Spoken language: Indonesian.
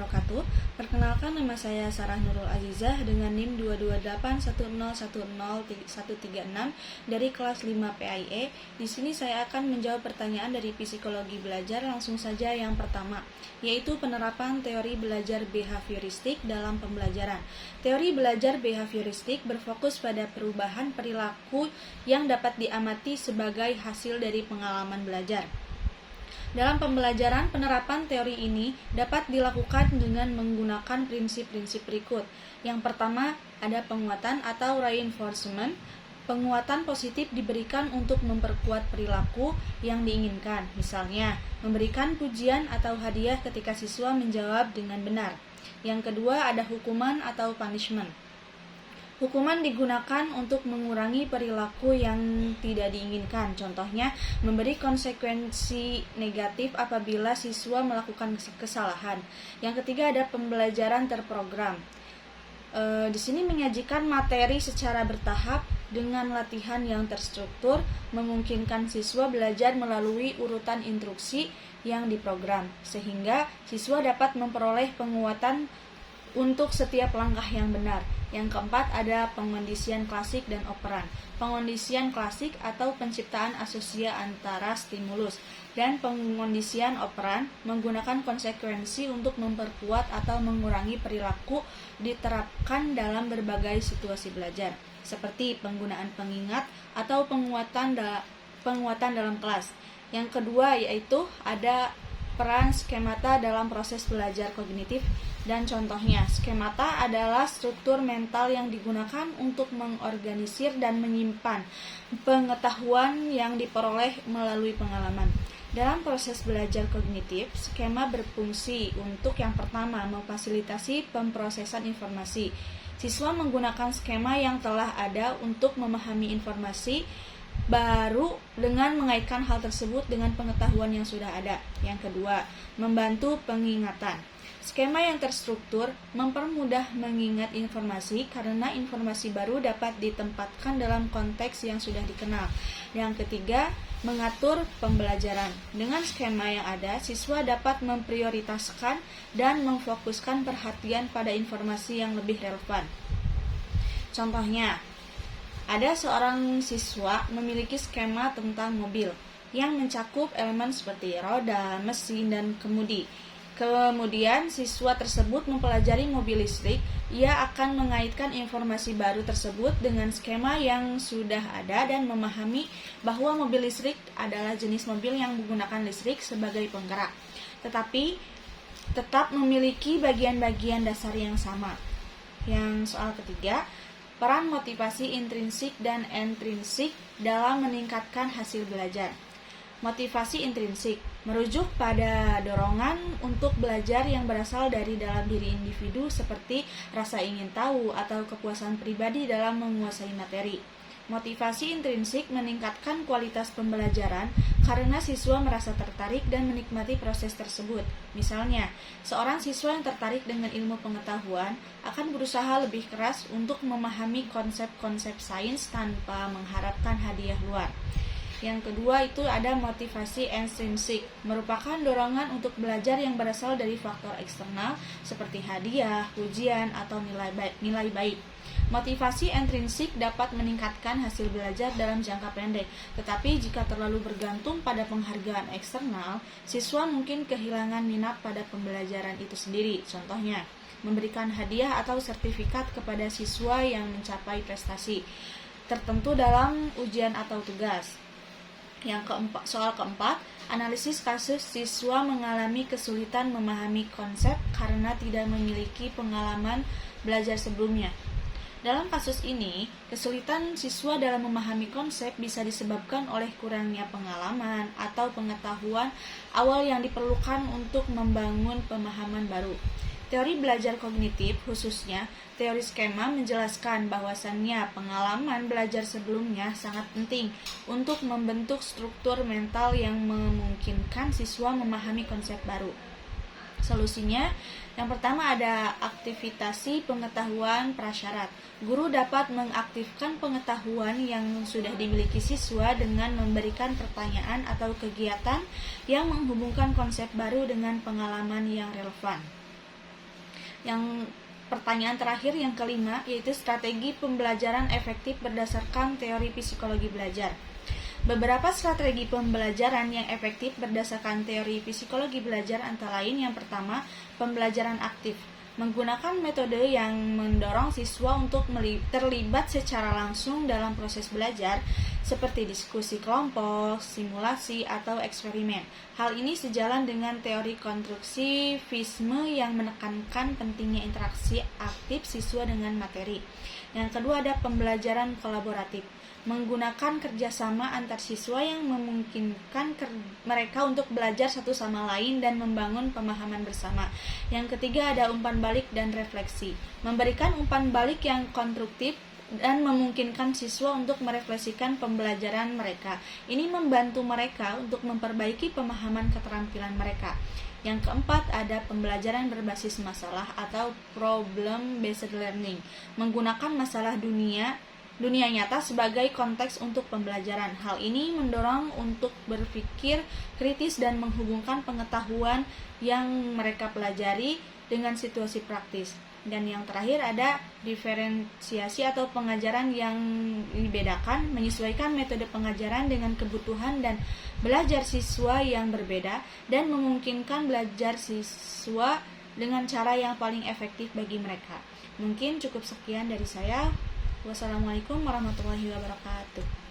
wabarakatuh. Perkenalkan, nama saya Sarah Nurul Azizah dengan NIM 22810101136 dari kelas 5 PAIE. Di sini saya akan menjawab pertanyaan dari psikologi belajar. Langsung saja yang pertama, yaitu penerapan teori belajar behavioristik dalam pembelajaran. Teori belajar behavioristik berfokus pada perubahan perilaku yang dapat diamati sebagai hasil dari pengalaman belajar. Dalam pembelajaran, penerapan teori ini dapat dilakukan dengan menggunakan prinsip-prinsip berikut. Yang pertama, ada penguatan atau reinforcement. Penguatan positif diberikan untuk memperkuat perilaku yang diinginkan. Misalnya, memberikan pujian atau hadiah ketika siswa menjawab dengan benar. Yang kedua, ada hukuman atau punishment. Hukuman digunakan untuk mengurangi perilaku yang tidak diinginkan. Contohnya, memberi konsekuensi negatif apabila siswa melakukan kesalahan. Yang ketiga, ada pembelajaran terprogram. Di sini menyajikan materi secara bertahap dengan latihan yang terstruktur, memungkinkan siswa belajar melalui urutan instruksi yang diprogram, sehingga siswa dapat memperoleh penguatan untuk setiap langkah yang benar. Yang keempat, ada pengondisian klasik dan operan. Pengondisian klasik atau penciptaan asosia antara stimulus dan pengondisian operan menggunakan konsekuensi untuk memperkuat atau mengurangi perilaku diterapkan dalam berbagai situasi belajar, seperti penggunaan pengingat atau penguatan dalam kelas. Yang kedua, yaitu ada peran skemata dalam proses belajar kognitif, dan contohnya, skemata adalah struktur mental yang digunakan untuk mengorganisir dan menyimpan pengetahuan yang diperoleh melalui pengalaman. Dalam proses belajar kognitif, skema berfungsi untuk yang pertama, memfasilitasi pemrosesan informasi. Siswa menggunakan skema yang telah ada untuk memahami informasi baru dengan mengaitkan hal tersebut dengan pengetahuan yang sudah ada. Yang kedua, membantu pengingatan. Skema yang terstruktur mempermudah mengingat informasi karena informasi baru dapat ditempatkan dalam konteks yang sudah dikenal. Yang ketiga, mengatur pembelajaran. Dengan skema yang ada, siswa dapat memprioritaskan dan memfokuskan perhatian pada informasi yang lebih relevan. Contohnya, ada seorang siswa memiliki skema tentang mobil yang mencakup elemen seperti roda, mesin, dan kemudi. Kemudian siswa tersebut mempelajari mobil listrik. Ia akan mengaitkan informasi baru tersebut dengan skema yang sudah ada dan memahami bahwa mobil listrik adalah jenis mobil yang menggunakan listrik sebagai penggerak, tetapi tetap memiliki bagian-bagian dasar yang sama. Yang soal ketiga, peran motivasi intrinsik dan ekstrinsik dalam meningkatkan hasil belajar. Motivasi intrinsik merujuk pada dorongan untuk belajar yang berasal dari dalam diri individu seperti rasa ingin tahu atau kepuasan pribadi dalam menguasai materi. Motivasi intrinsik meningkatkan kualitas pembelajaran karena siswa merasa tertarik dan menikmati proses tersebut. Misalnya, seorang siswa yang tertarik dengan ilmu pengetahuan akan berusaha lebih keras untuk memahami konsep-konsep sains tanpa mengharapkan hadiah luar. Yang kedua, itu ada motivasi ekstrinsik, merupakan dorongan untuk belajar yang berasal dari faktor eksternal seperti hadiah, pujian, atau nilai baik. Motivasi intrinsik dapat meningkatkan hasil belajar dalam jangka pendek, tetapi jika terlalu bergantung pada penghargaan eksternal, siswa mungkin kehilangan minat pada pembelajaran itu sendiri. Contohnya, memberikan hadiah atau sertifikat kepada siswa yang mencapai prestasi tertentu dalam ujian atau tugas. Soal keempat, analisis kasus siswa mengalami kesulitan memahami konsep karena tidak memiliki pengalaman belajar sebelumnya. Dalam kasus ini, kesulitan siswa dalam memahami konsep bisa disebabkan oleh kurangnya pengalaman atau pengetahuan awal yang diperlukan untuk membangun pemahaman baru. Teori belajar kognitif, khususnya teori skema, menjelaskan bahwasannya pengalaman belajar sebelumnya sangat penting untuk membentuk struktur mental yang memungkinkan siswa memahami konsep baru. Solusinya, yang pertama ada aktivitasi pengetahuan prasyarat. Guru dapat mengaktifkan pengetahuan yang sudah dimiliki siswa dengan memberikan pertanyaan atau kegiatan yang menghubungkan konsep baru dengan pengalaman yang relevan. Yang pertanyaan terakhir yang kelima yaitu strategi pembelajaran efektif berdasarkan teori psikologi belajar. Beberapa strategi pembelajaran yang efektif berdasarkan teori psikologi belajar antara lain yang pertama, pembelajaran aktif. Menggunakan metode yang mendorong siswa untuk terlibat secara langsung dalam proses belajar seperti diskusi kelompok, simulasi, atau eksperimen. Hal ini sejalan dengan teori konstruksivisme yang menekankan pentingnya interaksi aktif siswa dengan materi. Yang kedua ada pembelajaran kolaboratif. Menggunakan kerjasama antar siswa yang memungkinkan mereka untuk belajar satu sama lain dan membangun pemahaman bersama. Yang ketiga ada umpan balik dan refleksi. Memberikan umpan balik yang konstruktif dan memungkinkan siswa untuk merefleksikan pembelajaran mereka. Ini membantu mereka untuk memperbaiki pemahaman keterampilan mereka. Yang keempat ada pembelajaran berbasis masalah atau problem based learning. Menggunakan masalah dunia nyata sebagai konteks untuk pembelajaran. Hal ini mendorong untuk berpikir kritis dan menghubungkan pengetahuan yang mereka pelajari dengan situasi praktis. Dan yang terakhir ada diferensiasi atau pengajaran yang dibedakan, menyesuaikan metode pengajaran dengan kebutuhan dan belajar siswa yang berbeda dan memungkinkan belajar siswa dengan cara yang paling efektif bagi mereka. Mungkin cukup sekian dari saya. Wassalamualaikum warahmatullahi wabarakatuh.